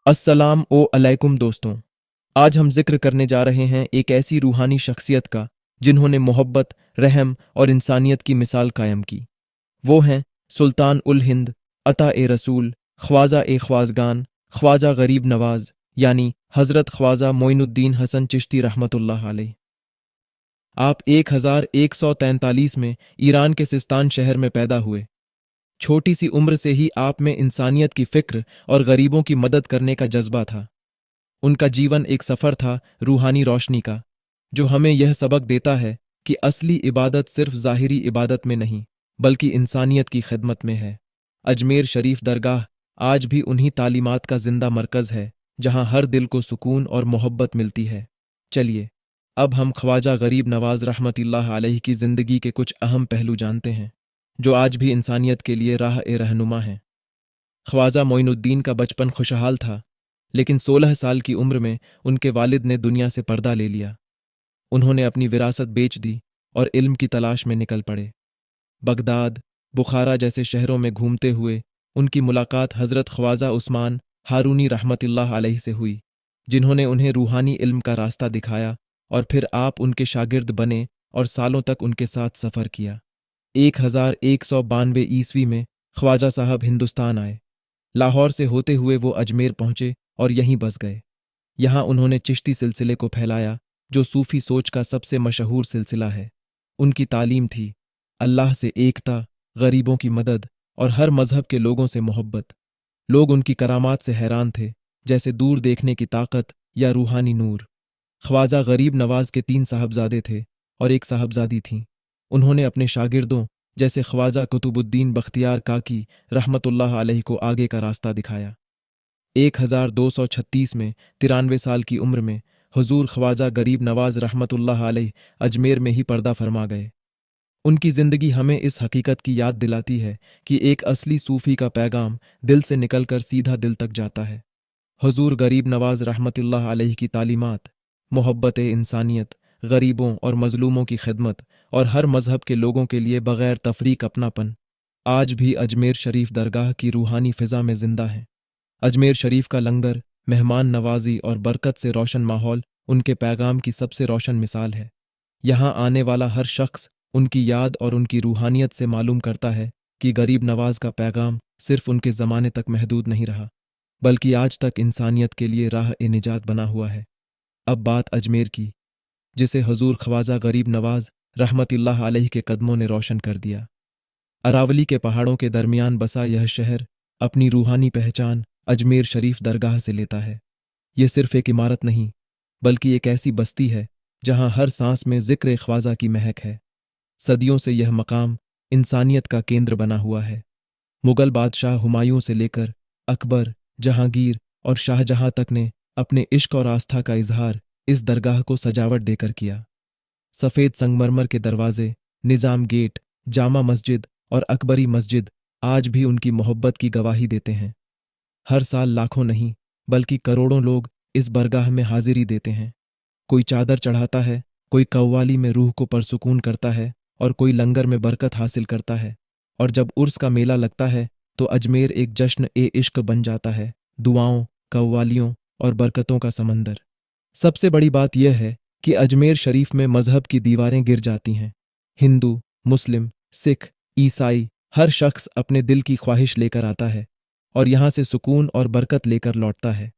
अस्सलाम ओ अलैकुम दोस्तों। आज हम जिक्र करने जा रहे हैं एक ऐसी रूहानी शख्सियत का जिन्होंने मोहब्बत, रहम और इंसानियत की मिसाल कायम की। वो हैं सुल्तान उल हिंद, अता ए रसूल, ख्वाजा ए ख्वाजगान, ख्वाजा गरीब नवाज, यानी हज़रत ख्वाजा मोइनुद्दीन हसन चिश्ती रहमतुल्लाह अलैह। आप 1143 में ईरान के सिस्तान शहर में पैदा हुए। छोटी सी उम्र से ही आप में इंसानियत की फिक्र और गरीबों की मदद करने का जज्बा था। उनका जीवन एक सफ़र था रूहानी रोशनी का, जो हमें यह सबक देता है कि असली इबादत सिर्फ ज़ाहिरी इबादत में नहीं बल्कि इंसानियत की खिदमत में है। अजमेर शरीफ दरगाह आज भी उन्हीं तालीमात का जिंदा मरकज़ है जहां हर दिल को सुकून और मोहब्बत मिलती है। चलिए अब हम ख्वाजा गरीब नवाज रहमतुल्लाह अलैह की ज़िंदगी के कुछ अहम पहलू जानते हैं जो आज भी इंसानियत के लिए राह ए रहनुमा हैं। ख्वाजा मोइनुद्दीन का बचपन खुशहाल था, लेकिन 16 साल की उम्र में उनके वालिद ने दुनिया से पर्दा ले लिया। उन्होंने अपनी विरासत बेच दी और इल्म की तलाश में निकल पड़े। बगदाद, बुखारा जैसे शहरों में घूमते हुए उनकी मुलाकात हज़रत ख्वाजा उस्मान हारूनी रहमतुल्लाह अलैह से हुई, जिन्होंने उन्हें रूहानी इल्म का रास्ता दिखाया और फिर आप उनके शागिर्द बने और सालों तक उनके साथ सफ़र किया। 1192 ईस्वी में ख्वाजा साहब हिंदुस्तान आए। लाहौर से होते हुए वो अजमेर पहुंचे और यहीं बस गए। यहाँ उन्होंने चिश्ती सिलसिले को फैलाया, जो सूफी सोच का सबसे मशहूर सिलसिला है। उनकी तालीम थी अल्लाह से एकता, गरीबों की मदद और हर मजहब के लोगों से मोहब्बत। लोग उनकी करामात से हैरान थे, जैसे दूर देखने की ताकत या रूहानी नूर। ख्वाजा गरीब नवाज के 3 साहबजादे थे और एक साहबजादी थीं। उन्होंने अपने शागिर्दों जैसे ख्वाजा कुतुबुद्दीन बख्तियार काकी रहमतुल्लाह अलैह को आगे का रास्ता दिखाया। 1236 में 93 साल की उम्र में हुजूर ख्वाजा गरीब नवाज रहमतुल्लाह अलैह अजमेर में ही पर्दा फरमा गए। उनकी जिंदगी हमें इस हकीकत की याद दिलाती है कि एक असली सूफी का पैगाम दिल से निकलकर सीधा दिल तक जाता है। हुजूर गरीब नवाज रहमतुल्लाह अलैह की तालीमात, मोहब्बत इंसानियत, गरीबों और मजलूमों की खिदमत और हर मजहब के लोगों के लिए बगैर तफरीक अपनापन, आज भी अजमेर शरीफ दरगाह की रूहानी फिजा में जिंदा है। अजमेर शरीफ का लंगर, मेहमान नवाजी और बरकत से रोशन माहौल उनके पैगाम की सबसे रोशन मिसाल है। यहाँ आने वाला हर शख्स उनकी याद और उनकी रूहानियत से मालूम करता है कि गरीब नवाज का पैगाम सिर्फ उनके ज़माने तक महदूद नहीं रहा, बल्कि आज तक इंसानियत के लिए राह ए निजात बना हुआ है। अब बात अजमेर की, जिसे हुजूर ख्वाजा गरीब नवाज रहमतुल्लाह अलैह के कदमों ने रोशन कर दिया। अरावली के पहाड़ों के दरमियान बसा यह शहर अपनी रूहानी पहचान अजमेर शरीफ दरगाह से लेता है। ये सिर्फ एक इमारत नहीं, बल्कि एक ऐसी बस्ती है जहां हर सांस में जिक्र ख्वाजा की महक है। सदियों से यह मकाम इंसानियत का केंद्र बना हुआ है। मुगल बादशाह हुमायूं से लेकर अकबर, जहांगीर और शाहजहां तक ने अपने इश्क और आस्था का इजहार इस दरगाह को सजावट देकर किया। सफ़ेद संगमरमर के दरवाजे, निज़ाम गेट, जामा मस्जिद और अकबरी मस्जिद आज भी उनकी मोहब्बत की गवाही देते हैं। हर साल लाखों नहीं बल्कि करोड़ों लोग इस बरगाह में हाजिरी देते हैं। कोई चादर चढ़ाता है, कोई कव्वाली में रूह को परसुकून करता है और कोई लंगर में बरकत हासिल करता है। और जब उर्स का मेला लगता है तो अजमेर एक जश्न ए इश्क बन जाता है, दुआओं, कव्वालियों और बरकतों का समंदर। सबसे बड़ी बात यह है कि अजमेर शरीफ में मजहब की दीवारें गिर जाती हैं। हिंदू, मुस्लिम, सिख, ईसाई, हर शख्स अपने दिल की ख्वाहिश लेकर आता है और यहाँ से सुकून और बरकत लेकर लौटता है।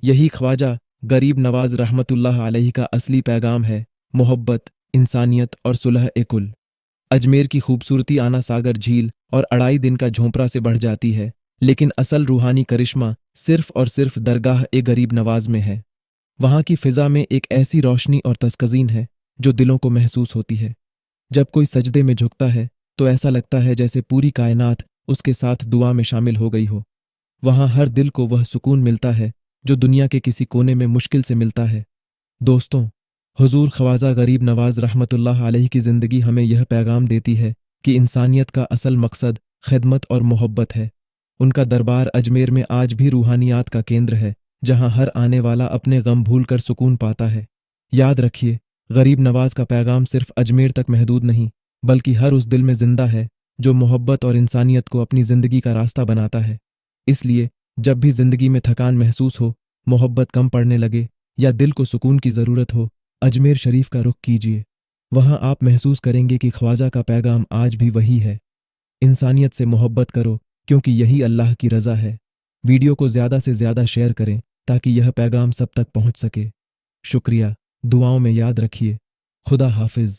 यही ख्वाजा गरीब नवाज रहमतुल्लाह अलैह का असली पैगाम है, मोहब्बत, इंसानियत और सुलह ए कुल। अजमेर की खूबसूरती आना सागर झील और 2.5 दिन का झोंपड़ा से बढ़ जाती है, लेकिन असल रूहानी करिश्मा सिर्फ और सिर्फ दरगाह ए गरीब नवाज में है। वहाँ की फिजा में एक ऐसी रोशनी और तस्कज़ीन है जो दिलों को महसूस होती है। जब कोई सजदे में झुकता है तो ऐसा लगता है जैसे पूरी कायनात उसके साथ दुआ में शामिल हो गई हो। वहाँ हर दिल को वह सुकून मिलता है जो दुनिया के किसी कोने में मुश्किल से मिलता है। दोस्तों, हुजूर ख्वाजा गरीब नवाज रहमतुल्लाह अलैह की ज़िंदगी हमें यह पैगाम देती है कि इंसानियत का असल मकसद खिदमत और मोहब्बत है। उनका दरबार अजमेर में आज भी रूहानियात का केंद्र है, जहां हर आने वाला अपने गम भूल कर सुकून पाता है। याद रखिए, गरीब नवाज का पैगाम सिर्फ अजमेर तक महदूद नहीं, बल्कि हर उस दिल में जिंदा है जो मोहब्बत और इंसानियत को अपनी ज़िंदगी का रास्ता बनाता है। इसलिए जब भी जिंदगी में थकान महसूस हो, मोहब्बत कम पड़ने लगे या दिल को सुकून की ज़रूरत हो, अजमेर शरीफ का रुख कीजिए। वहाँ आप महसूस करेंगे कि ख्वाजा का पैगाम आज भी वही है। इंसानियत से मोहब्बत करो, क्योंकि यही अल्लाह की रज़ा है। वीडियो को ज़्यादा से ज़्यादा शेयर करें ताकि यह पैगाम सब तक पहुँच सके। शुक्रिया, दुआओं में याद रखिए। खुदा हाफिज़।